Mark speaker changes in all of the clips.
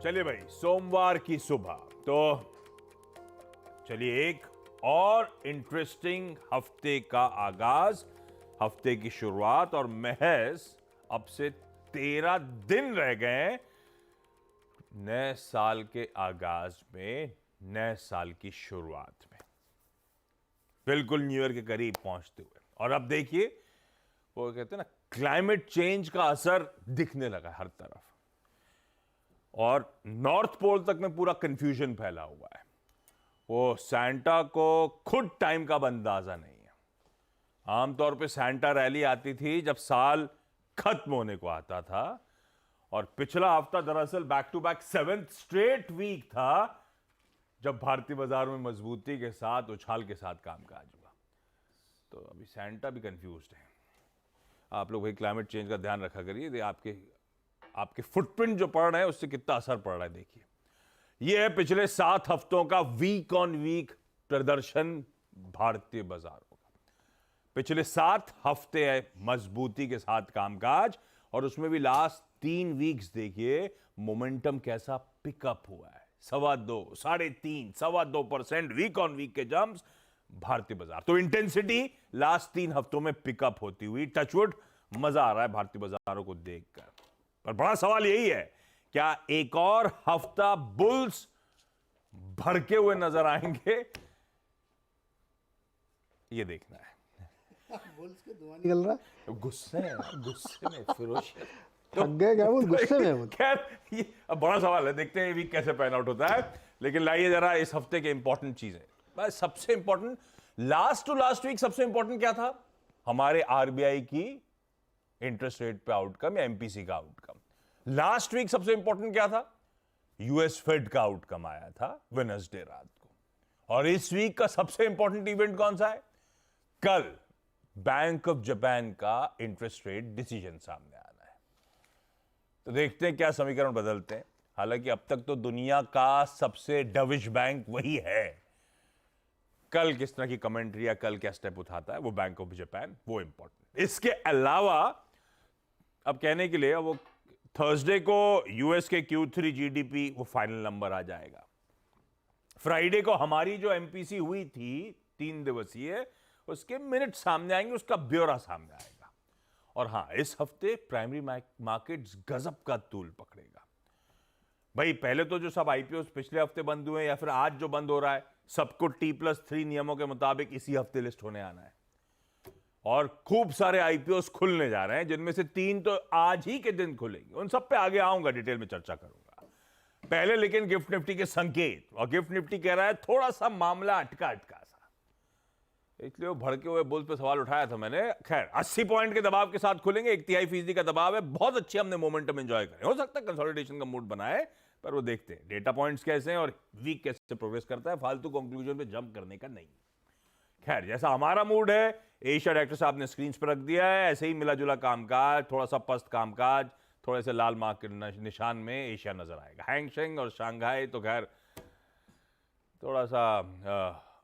Speaker 1: चलिए भाई, सोमवार की सुबह तो चलिए एक और इंटरेस्टिंग हफ्ते का आगाज, हफ्ते की शुरुआत, और महज अब से 13 दिन रह गए नए साल के आगाज में, नए साल की शुरुआत में, बिल्कुल न्यू ईयर के करीब पहुंचते हुए। और अब देखिए, वो कहते हैं ना, क्लाइमेट चेंज का असर दिखने लगा हर तरफ, और नॉर्थ पोल तक में पूरा कंफ्यूजन फैला हुआ है। वो सैंटा को खुद टाइम का अंदाजा नहीं है। आमतौर पे सैंटा रैली आती थी जब साल खत्म होने को आता था, और पिछला हफ्ता दरअसल back to back 7th straight week था जब भारतीय बाजार में मजबूती के साथ, उछाल के साथ कामकाज हुआ। तो अभी सैंटा भी कंफ्यूज्ड है। आप लोग भाई क्लाइमेट चेंज का ध्यान रखा करिए, आपके फुटप्रिंट जो पड़ रहे हैं उससे कितना असर पड़ रहा है देखिए। यह है पिछले 7 हफ्तों का वीक ऑन वीक प्रदर्शन भारतीय बाजारों का। पिछले 7 हफ्ते है मजबूती के साथ कामकाज, और उसमें भी लास्ट 3 वीक्स देखिए मोमेंटम कैसा पिकअप हुआ है। 2.25, 3.5, 2.25% वीक ऑन वीक के जंप्स भारतीय बाजार। तो इंटेंसिटी लास्ट 3 हफ्तों में पिकअप होती हुई, टचवुड, मजा आ रहा है भारतीय बाजारों को देखकर। पर बड़ा सवाल यही है, क्या एक और हफ्ता बुल्स भड़के हुए नजर आएंगे? ये देखना है।
Speaker 2: बुल्स के धुआं निकल रहा है।
Speaker 1: गुस्से में फिरोज
Speaker 2: थक गए क्या वो गुस्से में?
Speaker 1: खैर, ये अब बड़ा सवाल है, देखते हैं वीक कैसे पैन आउट होता है। लेकिन लाइए जरा इस हफ्ते के इंपॉर्टेंट चीजें। बस सबसे important, last to last week सबसे इंपॉर्टेंट क्या था? हमारे आरबीआई की इंटरेस्ट रेट पे आउटकम या एमपीसी का आउटकम। लास्ट वीक सबसे इंपॉर्टेंट क्या था? यूएस फेड का आउटकम आया था वेडनेसडे रात को। और इस वीक का सबसे इंपॉर्टेंट इवेंट कौन सा है? कल बैंक ऑफ जापान का इंटरेस्ट रेट डिसीजन सामने आना है। तो देखते हैं क्या समीकरण बदलते हैं। हालांकि अब तक तो दुनिया का सबसे डविश बैंक वही है। कल किस तरह की कमेंट्री या कल क्या स्टेप उठाता है वो बैंक ऑफ जापान, वो इंपॉर्टेंट। इसके अलावा अब कहने के लिए, वो थर्सडे को यूएस के Q3 जीडीपी वो फाइनल नंबर आ जाएगा। फ्राइडे को हमारी जो एमपीसी हुई थी 3 दिवसीय, उसके मिनट सामने आएंगे, उसका ब्यौरा सामने आएगा। और हां, इस हफ्ते प्राइमरी मार्केट्स गजब का तूल पकड़ेगा। भाई पहले तो जो सब आईपीओ पिछले हफ्ते बंद हुए या फिर आज जो बंद हो रहा है, सबको T+3 नियमों के मुताबिक इसी हफ्ते लिस्ट होने आना है। और खूब सारे आईपीओ खुलने जा रहे हैं, जिनमें से 3 तो आज ही के दिन खुलेंगे। उन सब पे आगे आऊंगा, डिटेल में चर्चा करूंगा। पहले लेकिन गिफ्ट निफ्टी के संकेत, और गिफ्ट निफ्टी कह रहा है थोड़ा सा मामला अटका सा, इसलिए वो भड़के हुए बुल्स पे सवाल उठाया था मैंने। खैर 80 पॉइंट के दबाव के साथ खुलेंगे, 1/3% का दबाव है। बहुत अच्छी हमने मोमेंटम एंजॉय करें, हो सकता है कंसोलिडेशन का मूड बनाए, पर वो देखते हैं डेटा पॉइंट्स कैसे हैं और वीक कैसे प्रोग्रेस करता है। फालतू कंक्लूजन पे जंप करने का नहीं। खैर, जैसा हमारा मूड है, एशिया डायरेक्टर साहब ने स्क्रीन पर रख दिया है, ऐसे ही मिला जुला कामकाज, थोड़ा सा पस्त कामकाज, थोड़े से लाल मार्क के निशान में एशिया नजर आएगा। हैंगसेंग और शांघाई तो खैर थोड़ा सा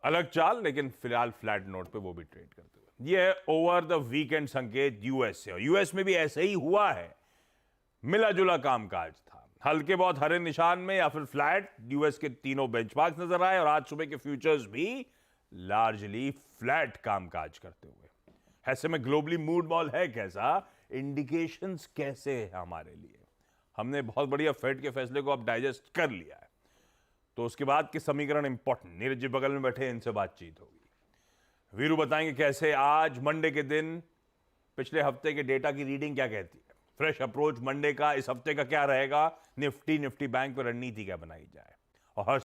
Speaker 1: अलग चाल, लेकिन फिलहाल फ्लैट नोट पे वो भी ट्रेड करते हुए। ये है ओवर द वीकेंड संकेत यूएस से, और यूएस में भी ऐसे ही हुआ है, मिला जुला कामकाज था। हल्के बहुत हरे निशान में या फिर फ्लैट यूएस के तीनों बेंचमार्क्स नजर आए, और आज सुबह के फ्यूचर्स भी लार्जली फ्लैट कामकाज करते हुए। ऐसे में ग्लोबली मूड मॉल है कैसा, इंडिकेशंस कैसे है हमारे लिए? हमने बहुत बढ़िया फेड के फैसले को अब डाइजेस्ट कर लिया है, तो उसके बाद के समीकरण इंपॉर्टेंट। नीरज जी बगल में बैठे, इनसे बातचीत होगी। वीरू बताएंगे कैसे आज मंडे के दिन पिछले हफ्ते के डेटा की रीडिंग क्या कहती है। फ्रेश अप्रोच मंडे का, इस हफ्ते का क्या रहेगा, निफ्टी बैंक पर रणनीति क्या बनाई जाए। और हर्ष